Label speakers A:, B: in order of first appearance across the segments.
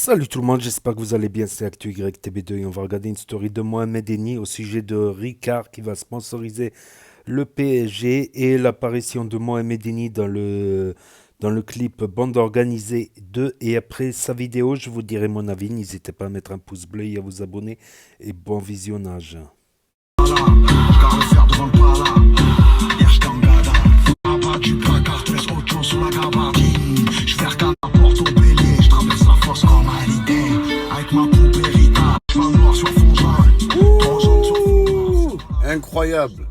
A: Salut tout le monde, j'espère que vous allez bien, c'est ActuYTB2 et on va regarder une story de Mohamed Eni au sujet de Ricard qui va sponsoriser le PSG et l'apparition de Mohamed Eni dans le clip Bande Organisée 2 et après sa vidéo je vous dirai mon avis, n'hésitez pas à mettre un pouce bleu et à vous abonner et bon visionnage.
B: Incroyable.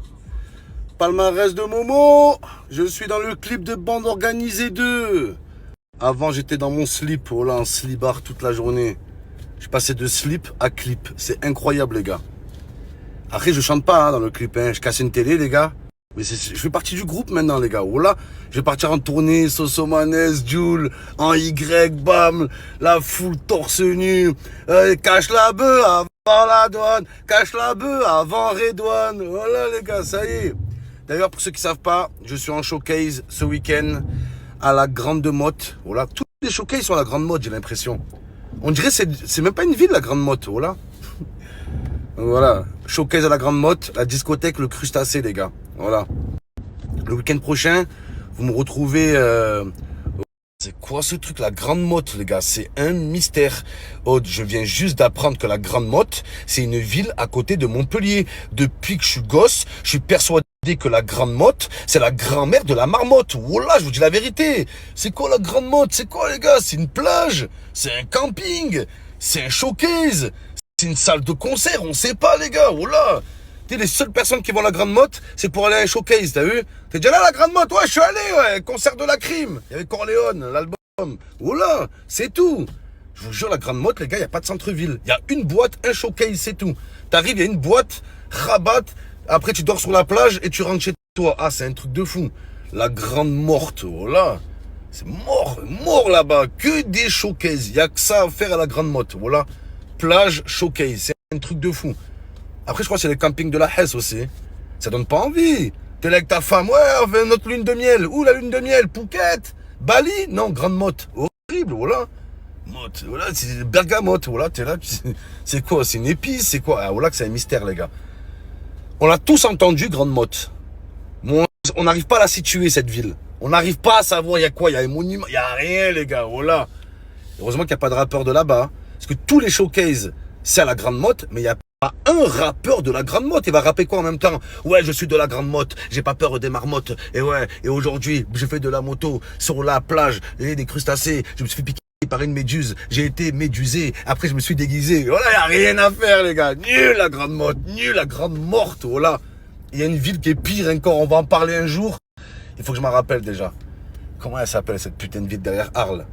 B: Palmarès de Momo. Je suis dans le clip de Bande Organisée 2. Avant, j'étais dans mon slip. Oh là, en slibard toute la journée. Je passais de slip à clip. C'est incroyable, les gars. Après, je chante pas dans le clip. Je casse une télé, les gars. Mais je fais partie du groupe maintenant, les gars. Oh là, je vais partir en tournée. Sosomanes, Jules, en Y, bam. La foule torse nu. Cache la bœuf avant la douane. Cache la bœuf avant Redouane. Voilà, les gars, ça y est. D'ailleurs, pour ceux qui savent pas, je suis en showcase ce week-end à la Grande Motte. Voilà, tous les showcases sont à la Grande Motte, j'ai l'impression. On dirait que c'est même pas une ville, la Grande Motte. Voilà. Donc voilà, showcase à la Grande Motte, la discothèque, le crustacé, les gars. Voilà. Le week-end prochain, vous me retrouvez... C'est quoi ce truc, la Grande Motte, les gars? C'est un mystère. Oh, je viens juste d'apprendre que la Grande Motte, c'est une ville à côté de Montpellier. Depuis que je suis gosse, je suis persuadé que la Grande Motte, c'est la grand-mère de la marmotte. Voilà, je vous dis la vérité. C'est quoi la Grande Motte? C'est quoi, les gars? C'est une plage? C'est un camping? C'est un showcase? C'est une salle de concert? On sait pas, les gars. Voilà. T'es les seules personnes qui vont à la Grande Motte, c'est pour aller à un showcase, t'as vu? T'es déjà là à la Grande Motte? Ouais, je suis allé, ouais. Concert de la crime. Il y avait Corleone, l'album. Voilà, c'est tout. Je vous jure, la Grande Motte, les gars, il n'y a pas de centre-ville. Il y a une boîte, un showcase, c'est tout. T'arrives, il y a une boîte, rabat. Après, tu dors sur la plage et tu rentres chez toi. Ah, c'est un truc de fou. La Grande Morte, voilà. C'est mort là-bas. Que des showcases. Il n'y a que ça à faire à la Grande Motte. Voilà. Plage, showcase. C'est un truc de fou. Après, je crois que c'est les campings de la Hesse aussi. Ça donne pas envie. T'es là avec ta femme. Ouais, on fait notre lune de miel. Où la lune de miel? Phuket? Bali? Non, Grande Motte. Horrible, voilà. Motte, voilà, c'est bergamote. Voilà, t'es là. C'est quoi? C'est une épice? C'est quoi? Ah, voilà que c'est un mystère, les gars. On l'a tous entendu, Grande Motte. Mais on n'arrive pas à la situer, cette ville. On n'arrive pas à savoir il y a quoi. Il y a un monument. Il n'y a rien, les gars. Voilà. Heureusement qu'il n'y a pas de rappeur de là-bas. Parce que tous les showcases, c'est à la Grande Motte, mais il n'y a pas un rappeur de la Grande Motte. Il va rapper quoi en même temps? Ouais, je suis de la Grande Motte, j'ai pas peur des marmottes. Et ouais, et aujourd'hui, je fais de la moto sur la plage, et des crustacés. Je me suis fait piquer par une méduse, j'ai été médusé. Après, je me suis déguisé. Voilà, il n'y a rien à faire, les gars. Nul la Grande Motte, nul la Grande Morte. Voilà. Il y a une ville qui est pire encore. On va en parler un jour. Il faut que je m'en rappelle déjà. Comment elle s'appelle, cette putain de ville derrière Arles?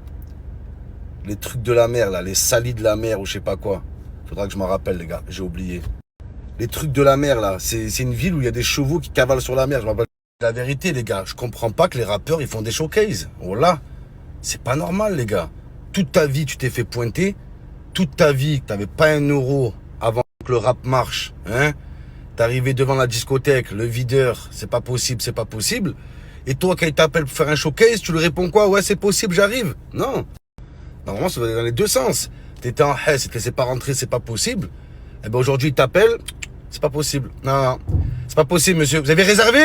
B: Les trucs de la mer, là, les salis de la mer ou je sais pas quoi. Faudra que je m'en rappelle, les gars. J'ai oublié. Les trucs de la mer, là. C'est une ville où il y a des chevaux qui cavalent sur la mer. Je m'appelle. La vérité, les gars, je comprends pas que les rappeurs, ils font des showcases. Voilà. C'est pas normal, les gars. Toute ta vie, tu t'es fait pointer. Toute ta vie, t'avais pas un euro avant que le rap marche. Hein? T'es arrivé devant la discothèque, le videur, c'est pas possible, c'est pas possible. Et toi, quand il t'appelle pour faire un showcase, tu lui réponds quoi? Ouais, c'est possible, j'arrive. Non. Normalement, ça va aller dans les deux sens. T'étais en haie, c'était c'est pas rentré, c'est pas possible. Et ben aujourd'hui, il t'appelle, c'est pas possible. Non, non, c'est pas possible, monsieur. Vous avez réservé?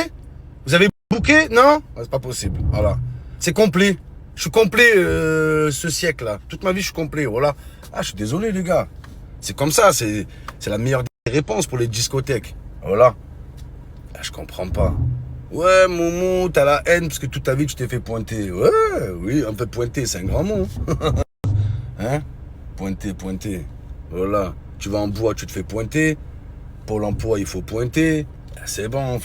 B: Vous avez booké? Non? C'est pas possible. Voilà. C'est complet. Je suis complet ce siècle-là. Toute ma vie, je suis complet. Voilà. Ah, je suis désolé, les gars. C'est comme ça. C'est la meilleure des réponses pour les discothèques. Voilà. Ah, je comprends pas. Ouais, Momo, t'as la haine parce que toute ta vie, tu t'es fait pointer. Ouais, oui, un peu pointer, c'est un grand mot. Hein? Pointer. Voilà. Tu vas en bois, tu te fais pointer. Pour l'emploi, il faut pointer. Ah, c'est bon.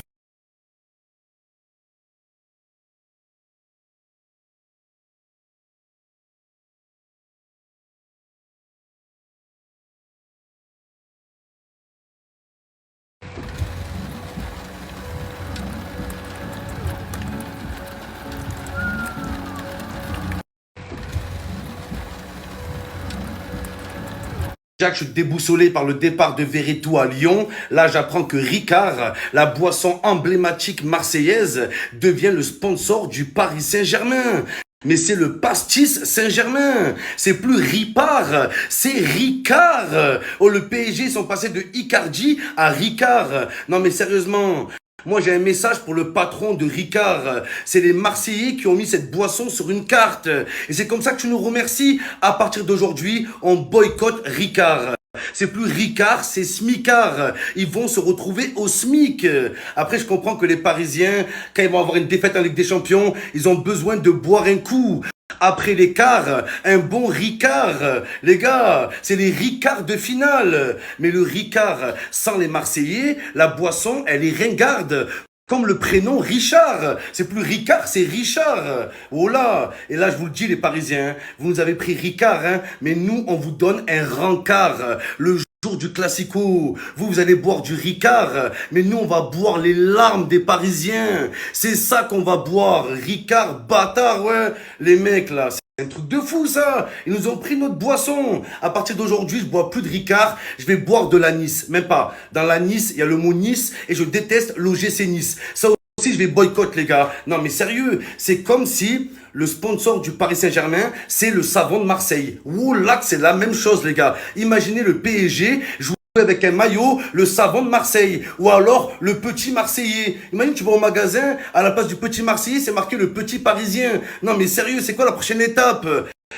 C: Jacques, je suis déboussolé par le départ de Verretou à Lyon. Là, j'apprends que Ricard, la boisson emblématique marseillaise, devient le sponsor du Paris Saint-Germain. Mais c'est le pastis Saint-Germain. C'est plus Ripard, c'est Ricard. Oh, le PSG, ils sont passés de Icardi à Ricard. Non, mais sérieusement. Moi, j'ai un message pour le patron de Ricard. C'est les Marseillais qui ont mis cette boisson sur une carte. Et c'est comme ça que tu nous remercies. À partir d'aujourd'hui, on boycotte Ricard. C'est plus Ricard, c'est Smicard. Ils vont se retrouver au SMIC. Après, je comprends que les Parisiens, quand ils vont avoir une défaite en Ligue des Champions, ils ont besoin de boire un coup. Après l'écart, un bon Ricard. Les gars, c'est les Ricards de finale. Mais le Ricard, sans les Marseillais, la boisson, elle est ringarde. Comme le prénom Richard. C'est plus Ricard, c'est Richard. Oh là. Et là, je vous le dis, les Parisiens, vous nous avez pris Ricard, hein, mais nous, on vous donne un rencard. Le jour du Classico, vous allez boire du Ricard, mais nous, on va boire les larmes des Parisiens. C'est ça qu'on va boire. Ricard, bâtard, ouais. Les mecs, là, c'est un truc de fou, ça. Ils nous ont pris notre boisson. À partir d'aujourd'hui, je bois plus de Ricard, je vais boire de l'anis. Même pas. Dans l'anis, il y a le mot Nice et je déteste l'OGC Nice. Ça aussi, je vais boycotter, les gars. Non, mais sérieux, c'est comme si le sponsor du Paris Saint-Germain, c'est le savon de Marseille. Ouh là, c'est la même chose, les gars. Imaginez le PSG jouer avec un maillot, le savon de Marseille. Ou alors, le petit Marseillais. Imagine, tu vas au magasin, à la place du petit Marseillais, c'est marqué le petit Parisien. Non, mais sérieux, c'est quoi la prochaine étape?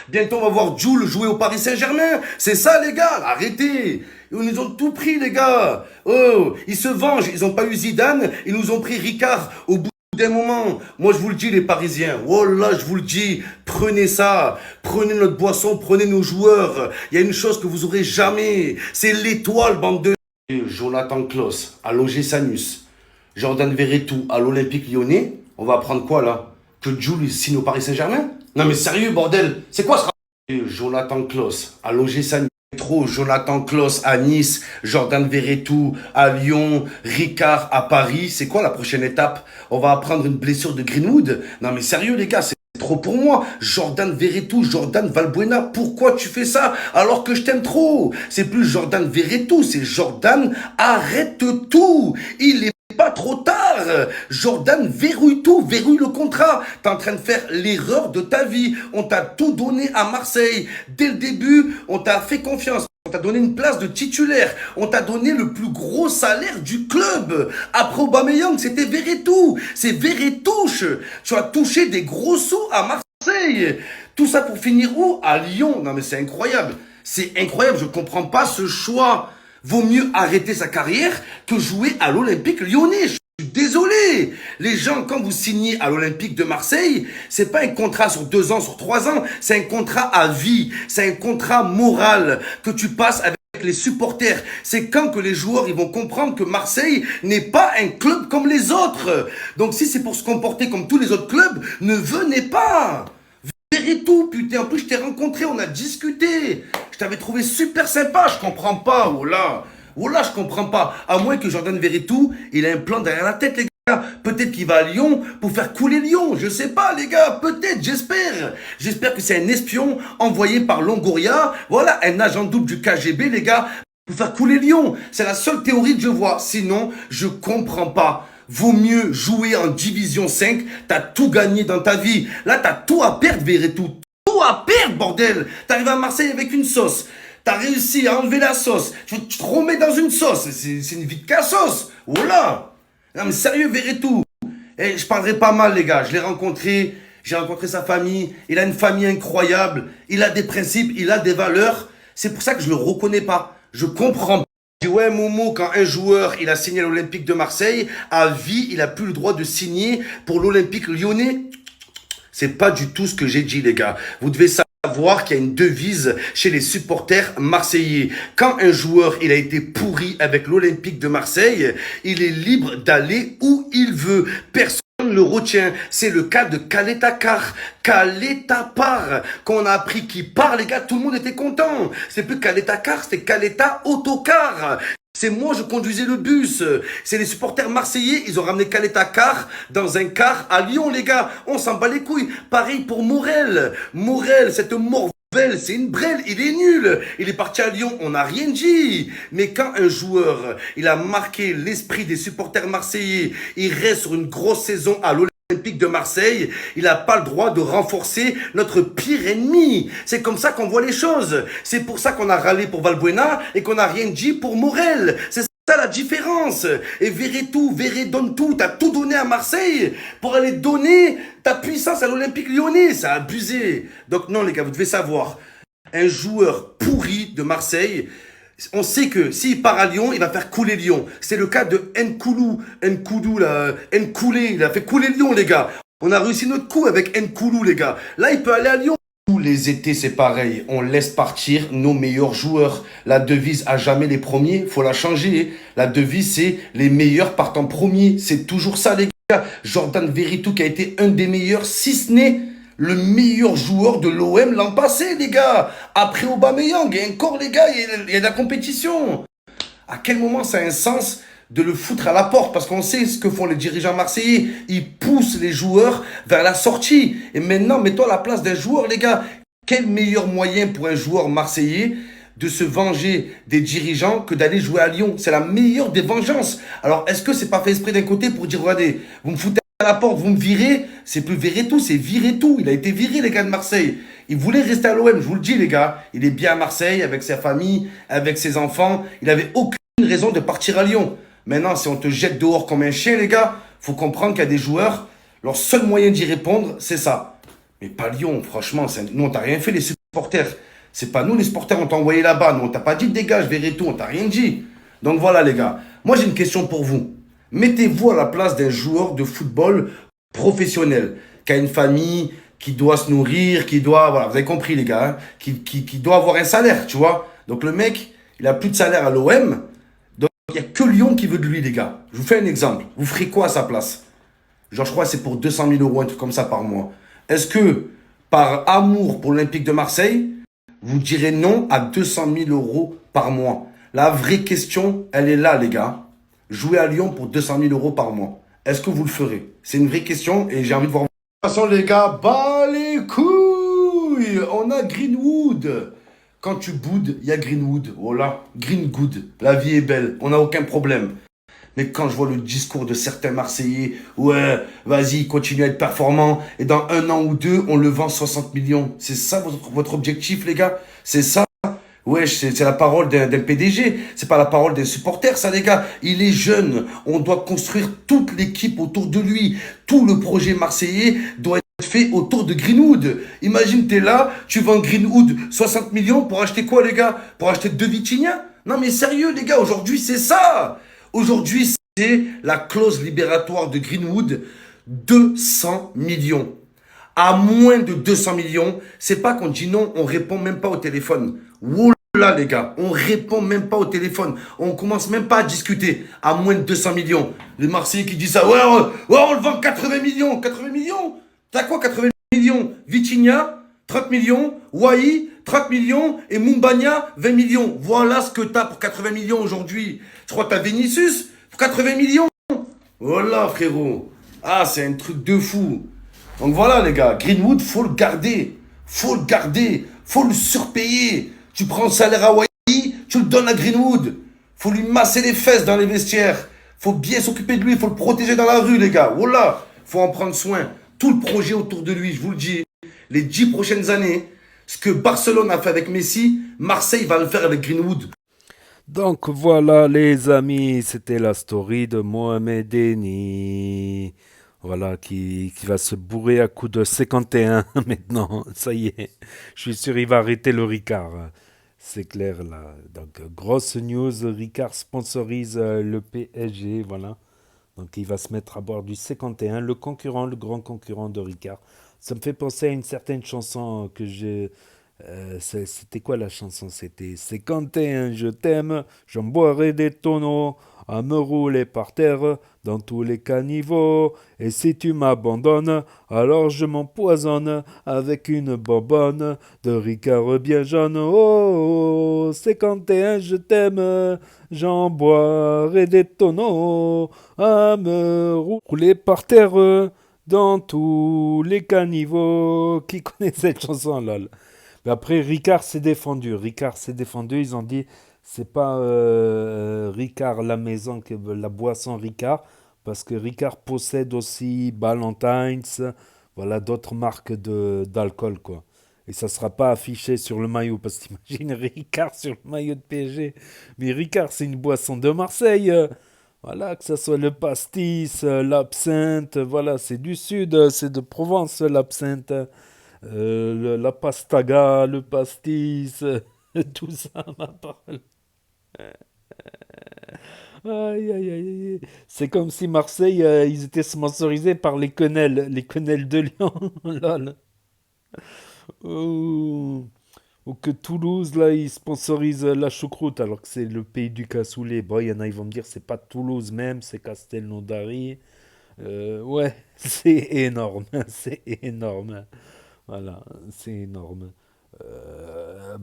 C: Bientôt, on va voir Jules jouer au Paris Saint-Germain. C'est ça, les gars. Arrêtez. Ils nous ont tout pris, les gars. Oh, ils se vengent. Ils n'ont pas eu Zidane. Ils nous ont pris Ricard au bout d'un moment. Moi, je vous le dis, les Parisiens. Oh là, je vous le dis. Prenez ça. Prenez notre boisson. Prenez nos joueurs. Il y a une chose que vous aurez jamais. C'est l'étoile, bande de... Jonathan Klaus à l'OGC Sanus. Jordan Verretou à l'Olympique Lyonnais. On va apprendre quoi, là? Que Jules signe au Paris Saint-Germain? Non, mais sérieux, bordel. C'est quoi ce... Jonathan Klaus à l'OGC Sanus. Jonathan Klaus à Nice, Jordan Verretou à Lyon, Ricard à Paris. C'est quoi la prochaine étape? On va apprendre une blessure de Greenwood? Non mais sérieux les gars, c'est trop pour moi. Jordan Verretou, Jordan Valbuena, pourquoi tu fais ça alors que je t'aime trop? C'est plus Jordan Verretou, c'est Jordan arrête tout. Il est pas trop tard. Jordan, verrouille tout, verrouille le contrat. T'es en train de faire l'erreur de ta vie. On t'a tout donné à Marseille. Dès le début, on t'a fait confiance. On t'a donné une place de titulaire. On t'a donné le plus gros salaire du club. Après Aubameyang, c'était Verretou. C'est Verretouche. Tu as touché des gros sous à Marseille. Tout ça pour finir où? À Lyon. Non mais c'est incroyable. C'est incroyable. Je comprends pas ce choix. Vaut mieux arrêter sa carrière que jouer à l'Olympique Lyonnais. Je suis désolé. Les gens, quand vous signez à l'Olympique de Marseille, c'est pas un contrat sur 2 ans, sur 3 ans. C'est un contrat à vie. C'est un contrat moral que tu passes avec les supporters. C'est quand que les joueurs ils vont comprendre que Marseille n'est pas un club comme les autres. Donc si c'est pour se comporter comme tous les autres clubs, ne venez pas. Verretou, putain, en plus je t'ai rencontré, on a discuté. Je t'avais trouvé super sympa, je comprends pas, oh là, je comprends pas. À moins que Jordan Verretou, il a un plan derrière la tête, les gars. Peut-être qu'il va à Lyon pour faire couler Lyon, je sais pas, les gars, peut-être, j'espère. J'espère que c'est un espion envoyé par Longoria, voilà, un agent double du KGB, les gars, pour faire couler Lyon. C'est la seule théorie que je vois, sinon, je comprends pas. Vaut mieux jouer en division 5, t'as tout gagné dans ta vie. Là, t'as tout à perdre, Verretou. Tout à perdre, bordel. T'arrives à Marseille avec une sauce. T'as réussi à enlever la sauce. Tu te remets dans une sauce. C'est une vie de cassos. Oh là. Non, mais sérieux, Verretou. Eh, je parlerai pas mal, les gars. Je l'ai rencontré. J'ai rencontré sa famille. Il a une famille incroyable. Il a des principes. Il a des valeurs. C'est pour ça que je le reconnais pas. Je comprends pas. Ouais, Momo, quand un joueur il a signé à l'Olympique de Marseille, à vie, il a plus le droit de signer pour l'Olympique Lyonnais. C'est pas du tout ce que j'ai dit, les gars. Vous devez savoir qu'il y a une devise chez les supporters marseillais. Quand un joueur il a été pourri avec l'Olympique de Marseille, il est libre d'aller où il veut. Personne le retient. C'est le cas de Caleta Car. Caleta part. Quand on a appris qu'il part, les gars, tout le monde était content. C'est plus Caleta Car, c'était Caleta Autocar. C'est moi, je conduisais le bus. C'est les supporters marseillais, ils ont ramené Caleta Car dans un car à Lyon, les gars. On s'en bat les couilles. Pareil pour Morel. Morel, cette morvelle, c'est une brêle, il est nul. Il est parti à Lyon, on n'a rien dit. Mais quand un joueur, il a marqué l'esprit des supporters marseillais, il reste sur une grosse saison à l'Olympique Olympique de Marseille, il n'a pas le droit de renforcer notre pire ennemi. C'est comme ça qu'on voit les choses. C'est pour ça qu'on a râlé pour Valbuena et qu'on n'a rien dit pour Morel. C'est ça la différence. Et Verret donne tout. T'as tout donné à Marseille pour aller donner ta puissance à l'Olympique lyonnais. Ça a abusé. Donc non les gars, vous devez savoir, un joueur pourri de Marseille, on sait que s'il part à Lyon, il va faire couler Lyon. C'est le cas de Nkoulou là, Nkoulé, il a fait couler Lyon, les gars. On a réussi notre coup avec Nkoulou, les gars. Là, il peut aller à Lyon. Tous les étés, c'est pareil. On laisse partir nos meilleurs joueurs. La devise à jamais les premiers, faut la changer. La devise, c'est les meilleurs partent en premier. C'est toujours ça, les gars. Jordan Veretout qui a été un des meilleurs, si ce n'est le meilleur joueur de l'OM l'an passé, les gars. Après Aubameyang, et encore, les gars, il y a de la compétition. À quel moment ça a un sens de le foutre à la porte? Parce qu'on sait ce que font les dirigeants marseillais. Ils poussent les joueurs vers la sortie. Et maintenant, mets-toi à la place d'un joueur, les gars. Quel meilleur moyen pour un joueur marseillais de se venger des dirigeants que d'aller jouer à Lyon? C'est la meilleure des vengeances. Alors, est-ce que c'est pas fait exprès d'un côté pour dire, regardez, vous me foutez à la porte, vous me virez? C'est plus Verretou, c'est Viretou. Il a été viré, les gars de Marseille. Il voulait rester à l'OM, je vous le dis, les gars. Il est bien à Marseille, avec sa famille, avec ses enfants. Il avait aucune raison de partir à Lyon. Maintenant, si on te jette dehors comme un chien, les gars, faut comprendre qu'il y a des joueurs, leur seul moyen d'y répondre, c'est ça. Mais pas Lyon, franchement. Nous, on t'a rien fait, les supporters. C'est pas nous, les supporters, on t'a envoyé là-bas. Nous, on t'a pas dit dégage, Verretou, on t'a rien dit. Donc voilà, les gars. Moi, j'ai une question pour vous. Mettez-vous à la place d'un joueur de football professionnel, qui a une famille, qui doit se nourrir, qui doit, voilà, vous avez compris, les gars, hein, qui doit avoir un salaire, tu vois. Donc le mec, il a plus de salaire à l'OM. Il n'y a que Lyon qui veut de lui, les gars. Je vous fais un exemple. Vous ferez quoi à sa place? Genre, je crois que c'est pour 200 000 euros, un truc comme ça par mois. Est-ce que, par amour pour l'Olympique de Marseille, vous direz non à 200 000 euros par mois? La vraie question, elle est là, les gars. Jouer à Lyon pour 200 000 euros par mois. Est-ce que vous le ferez? C'est une vraie question et j'ai envie de voir. De toute façon, les gars, bas les couilles! On a Greenwood. Quand tu boudes, il y a Greenwood. Voilà, Greenwood. La vie est belle. On n'a aucun problème. Mais quand je vois le discours de certains Marseillais, ouais, vas-y, continue à être performant, et dans 1 an ou 2, on le vend 60 millions. C'est ça votre objectif, les gars? C'est ça? Ouais, c'est la parole d'un PDG. C'est pas la parole d'un supporter, ça, les gars. Il est jeune. On doit construire toute l'équipe autour de lui. Tout le projet marseillais doit être fait autour de Greenwood. Imagine, t'es là, tu vends Greenwood 60 millions pour acheter quoi, les gars? Pour acheter 2 Vitinha? Non, mais sérieux, les gars, aujourd'hui, c'est ça. Aujourd'hui, c'est la clause libératoire de Greenwood. 200 millions. À moins de 200 millions, c'est pas qu'on dit non, on répond même pas au téléphone. Là, les gars, on répond même pas au téléphone. On commence même pas à discuter. À moins de 200 millions. Les Marseillais qui disent ça, ouais, on le vend 80 millions. 80 millions? T'as quoi 80 millions? Vitinha, 30 millions. Wai, 30 millions. Et Mumbagna, 20 millions. Voilà ce que t'as pour 80 millions aujourd'hui. Tu crois que t'as Vinicius pour 80 millions? Voilà, frérot. Ah, c'est un truc de fou. Donc voilà, les gars, Greenwood, faut le garder. Faut le garder. Faut le surpayer. Tu prends le salaire à Wai, tu le donnes à Greenwood. Faut lui masser les fesses dans les vestiaires. Faut bien s'occuper de lui. Faut le protéger dans la rue, les gars. Voilà. Faut en prendre soin. Tout le projet autour de lui, je vous le dis. Les 10 prochaines années, ce que Barcelone a fait avec Messi, Marseille va le faire avec Greenwood.
A: Donc voilà les amis, c'était la story de Mohamed Eni. Voilà, qui va se bourrer à coups de 51 maintenant. Ça y est, je suis sûr il va arrêter le Ricard. C'est clair là. Donc grosse news, Ricard sponsorise le PSG, voilà. Donc il va se mettre à boire du 51, le concurrent, le grand concurrent de Ricard. Ça me fait penser à une certaine chanson que j'ai. C'était quoi la chanson? C'était 51, je t'aime, j'en boirai des tonneaux à me rouler par terre dans tous les caniveaux. Et si tu m'abandonnes, alors je m'empoisonne avec une bonbonne de Ricard bien jaune. Oh, 51, je t'aime, j'en boirai des tonneaux à me rouler par terre dans tous les caniveaux. Qui connaît cette chanson, lol? Mais après, Ricard s'est défendu. Ricard s'est défendu. Ils ont dit, c'est pas Ricard la maison, la boisson Ricard. parce que Ricard possède aussi Ballantines, voilà, d'autres marques d'alcool, quoi. Et ça sera pas affiché sur le maillot, parce que t'imagines Ricard sur le maillot de PSG. Mais Ricard, c'est une boisson de Marseille. Voilà, que ce soit le pastis, l'absinthe, voilà, c'est du sud, c'est de Provence, l'absinthe. La pastaga, le pastis, tout ça, ma parole. Aïe, aïe, aïe, aïe. C'est comme si Marseille, ils étaient sponsorisés par les quenelles de Lyon. Lol. Ou, ou que Toulouse, là, ils sponsorisent la choucroute, alors que c'est le pays du cassoulet. Bon, il y en a, ils vont me dire, c'est pas Toulouse même, c'est Castelnaudary. Ouais, c'est énorme, c'est énorme. Voilà, c'est énorme.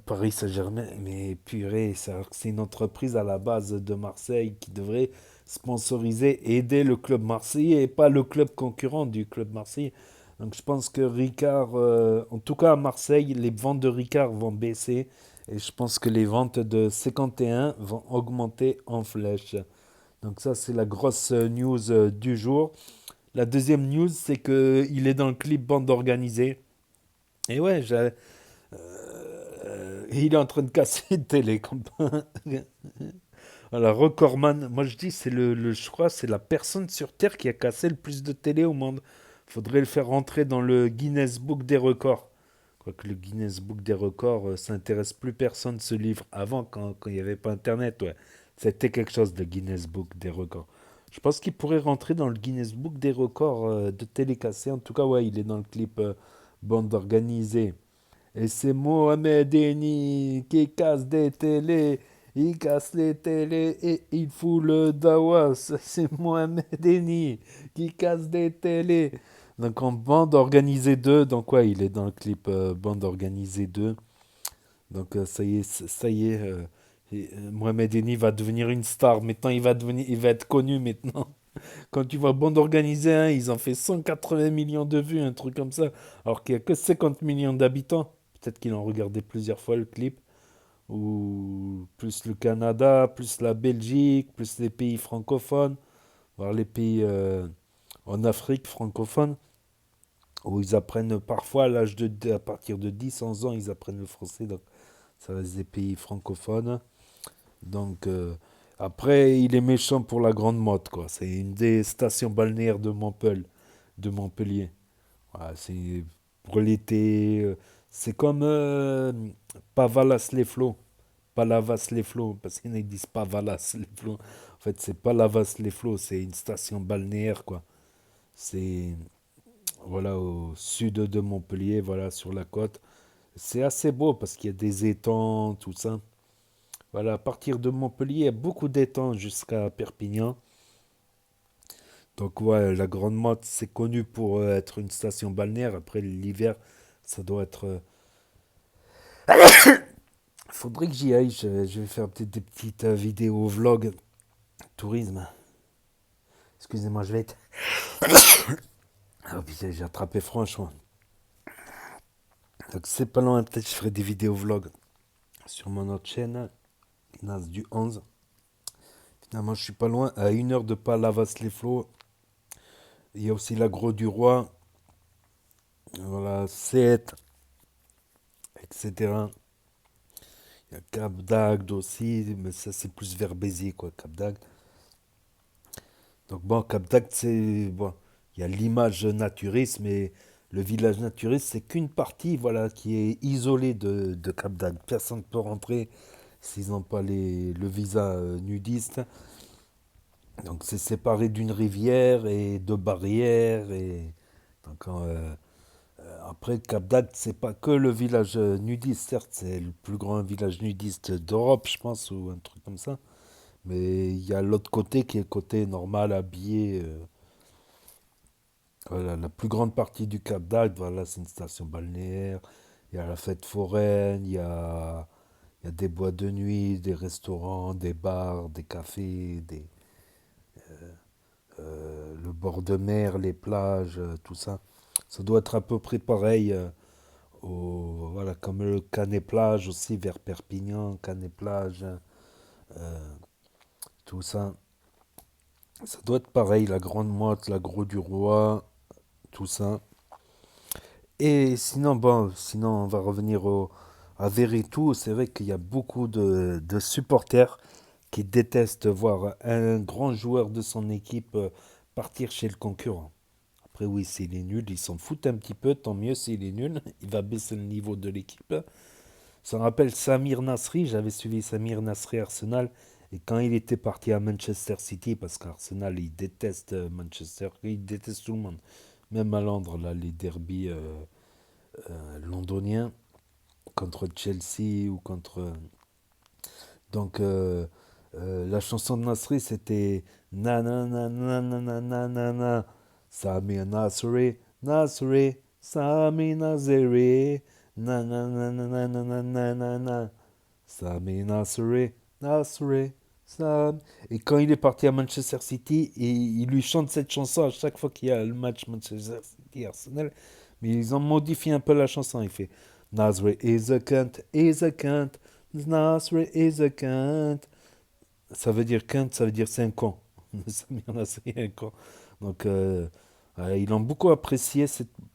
A: Paris Saint-Germain, mais purée, c'est une entreprise à la base de Marseille qui devrait sponsoriser et aider le club marseillais et pas le club concurrent du club marseillais. Donc je pense que Ricard, en tout cas à Marseille, les ventes de Ricard vont baisser et je pense que les ventes de 51 vont augmenter en flèche. Donc ça, c'est la grosse news du jour. La deuxième news, c'est que il est dans le clip bande organisée. Et ouais, il est en train de casser une télé. Voilà, Recordman, moi je dis, c'est je crois, c'est la personne sur Terre qui a cassé le plus de télé au monde. Faudrait le faire rentrer dans le Guinness Book des records. Quoique le Guinness Book des records, ça intéresse plus personne ce livre. Avant, quand il n'y avait pas Internet, ouais, c'était quelque chose de Guinness Book des records. Je pense qu'il pourrait rentrer dans le Guinness Book des records de télé cassée. En tout cas, ouais, il est dans le clip bande organisée. Et c'est Mohamed Eni qui casse des télés. Il casse les télés et il fout le dawas. C'est Mohamed Eni qui casse des télés. Donc en bande organisée 2, donc ouais, il est dans le clip bande organisée 2. Donc ça y est, ça y est. Mohamed Eni va devenir une star. Maintenant, il va être connu maintenant. Quand tu vois bande organisée 1, ils ont fait 180 millions de vues, un truc comme ça. Alors qu'il n'y a que 50 millions d'habitants. Peut-être qu'ils ont regardé plusieurs fois le clip. Ou plus le Canada, plus la Belgique, plus les pays francophones, voire les pays en Afrique francophone, où ils apprennent parfois à partir de 10-11 ans, ils apprennent le français. Donc ça reste des pays francophones. Donc après, il est méchant pour la Grande Motte, quoi. C'est une des stations balnéaires de Montpellier. Voilà, c'est pour l'été. C'est comme Pavalas-les-Flots. Palavas-les-Flots, parce qu'ils disent Pavalas-les-Flots. En fait, c'est Palavas-les-Flots, c'est une station balnéaire, quoi. C'est voilà au sud de Montpellier, voilà sur la côte. C'est assez beau parce qu'il y a des étangs, tout ça. Voilà, à partir de Montpellier, il y a beaucoup d'étangs jusqu'à Perpignan. Donc ouais, la Grande Motte, c'est connu pour être une station balnéaire. Après l'hiver, ça doit être. Faudrait que j'y aille. Je vais faire peut-être des petites vidéos vlog tourisme. Excusez-moi, je vais être. Ah putain, j'ai attrapé franchement. Donc c'est pas loin, peut-être je ferai des vidéos vlog sur mon autre chaîne, Nas du 11. Finalement, je suis pas loin, à 1 heure de Palavas-les-Flots. Il y a aussi l'Agro du Roi, voilà, Sète, etc. Il y a Cap d'Agde aussi, mais ça c'est plus vers Béziers, quoi, Cap d'Agde. Donc bon, Cap d'Agde, c'est. Bon, il y a l'image naturiste, mais le village naturiste, c'est qu'une partie, voilà, qui est isolée de Cap d'Agde. Personne ne peut rentrer s'ils n'ont pas le visa nudiste. Donc c'est séparé d'une rivière et de barrières. Et donc, après, Cap d'Agde, c'est pas que le village nudiste, certes, c'est le plus grand village nudiste d'Europe, je pense, ou un truc comme ça. Mais il y a l'autre côté qui est le côté normal, habillé. Voilà, la plus grande partie du Cap d'Agde, voilà, c'est une station balnéaire. Il y a la fête foraine, il y a des boîtes de nuit, des restaurants, des bars, des cafés, le bord de mer, les plages, tout ça. Ça doit être à peu près pareil, voilà, comme le Canet-Plage aussi, vers Perpignan, Canet-Plage, tout ça. Ça doit être pareil, la grande motte, la gros du roi, tout ça. Et sinon, bon, sinon on va revenir à Veretout. C'est vrai qu'il y a beaucoup de supporters qui détestent voir un grand joueur de son équipe partir chez le concurrent. Après oui, s'il est nul, ils s'en foutent un petit peu, tant mieux s'il est nul, il va baisser le niveau de l'équipe. Ça me rappelle Samir Nasri, j'avais suivi Samir Nasri Arsenal, et quand il était parti à Manchester City, parce qu'Arsenal, il déteste Manchester, il déteste tout le monde, même à Londres, là, les derbies londoniens, contre Chelsea ou contre... Donc, la chanson de Nasri, c'était na na na na na na na na na Samir Nasri, Nasri, Samir Nasri, na na na na na na na na na na Samir Nasri, Nasri, Sam. Et quand il est parti à Manchester City, il lui chante cette chanson à chaque fois qu'il y a le match Manchester City Arsenal. Mais ils ont modifié un peu la chanson. Il fait Nasri is a cunt, is a cunt, Nasri is a cunt. Ça veut dire cunt, ça veut dire c'est un con. Samir Nasri est un con. Donc, ils l'ont beaucoup apprécié.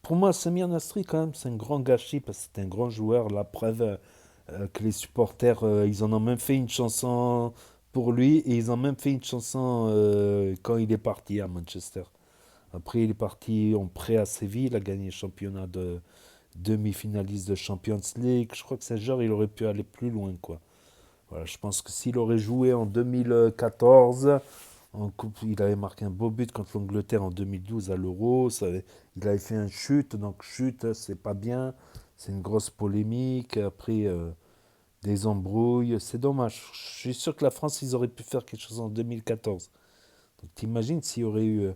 A: Pour moi, Samir Nasri, quand même, c'est un grand gâchis parce que c'est un grand joueur. La preuve que les supporters, ils en ont même fait une chanson pour lui et ils ont même fait une chanson quand il est parti à Manchester. Après, il est parti en prêt à Séville, il a gagné le championnat de demi-finaliste de Champions League. Je crois que c'est genre, il aurait pu aller plus loin, quoi. Voilà, je pense que s'il aurait joué en 2014, en coupe, il avait marqué un beau but contre l'Angleterre en 2012 à l'Euro. Il avait fait un chute, donc chute, c'est pas bien. C'est une grosse polémique. Après, des embrouilles. C'est dommage. Je suis sûr que la France, ils auraient pu faire quelque chose en 2014. Donc t'imagines s'il y aurait eu...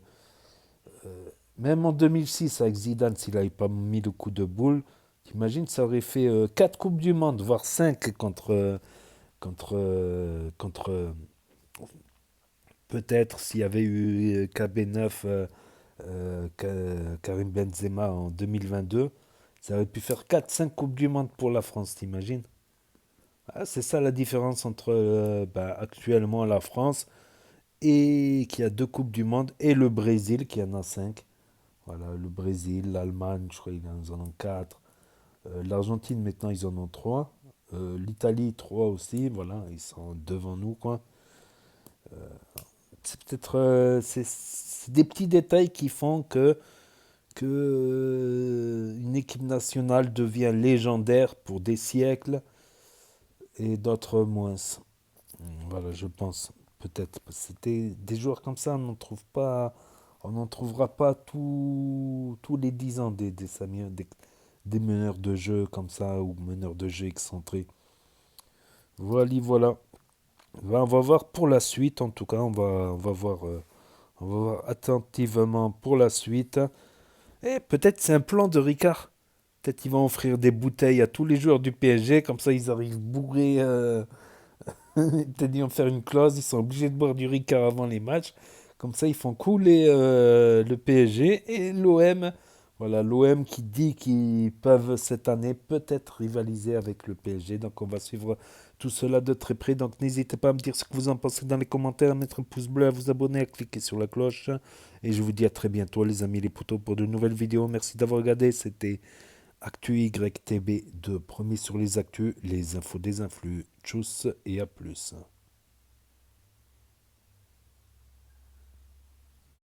A: même en 2006, avec Zidane, s'il n'avait pas mis le coup de boule, t'imagines, ça aurait fait 4 Coupes du Monde, voire 5 contre peut-être s'il y avait eu KB9, Karim Benzema en 2022, ça aurait pu faire 4 5 Coupes du Monde pour la France, t'imagines. Ah, c'est ça la différence entre actuellement la France et qui a 2 Coupes du Monde et le Brésil qui en a 5. Voilà, le Brésil, l'Allemagne, je crois qu'ils en ont 4. L'Argentine maintenant ils en ont 3. L'Italie 3 aussi, voilà, ils sont devant nous quoi. C'est peut-être c'est des petits détails qui font que une équipe nationale devient légendaire pour des siècles et d'autres moins. Voilà, je pense. Peut-être. C'était des joueurs comme ça, on n'en trouvera pas tous les 10 ans des meneurs de jeu comme ça ou meneurs de jeu excentrés. Voilà, voilà. On va voir pour la suite, en tout cas, on va voir attentivement pour la suite. Et peut-être c'est un plan de Ricard. Peut-être ils vont offrir des bouteilles à tous les joueurs du PSG, comme ça ils arrivent bourrés. Peut-être ils vont faire une clause, ils sont obligés de boire du Ricard avant les matchs. Comme ça ils font couler le PSG et l'OM. Voilà, l'OM qui dit qu'ils peuvent cette année peut-être rivaliser avec le PSG. Donc on va suivre tout cela de très près. Donc n'hésitez pas à me dire ce que vous en pensez dans les commentaires, à mettre un pouce bleu, à vous abonner, à cliquer sur la cloche. Et je vous dis à très bientôt les amis les potos pour de nouvelles vidéos. Merci d'avoir regardé. C'était ActuYTB2. Promis sur les actus, les infos des influx. Tchuss et à plus.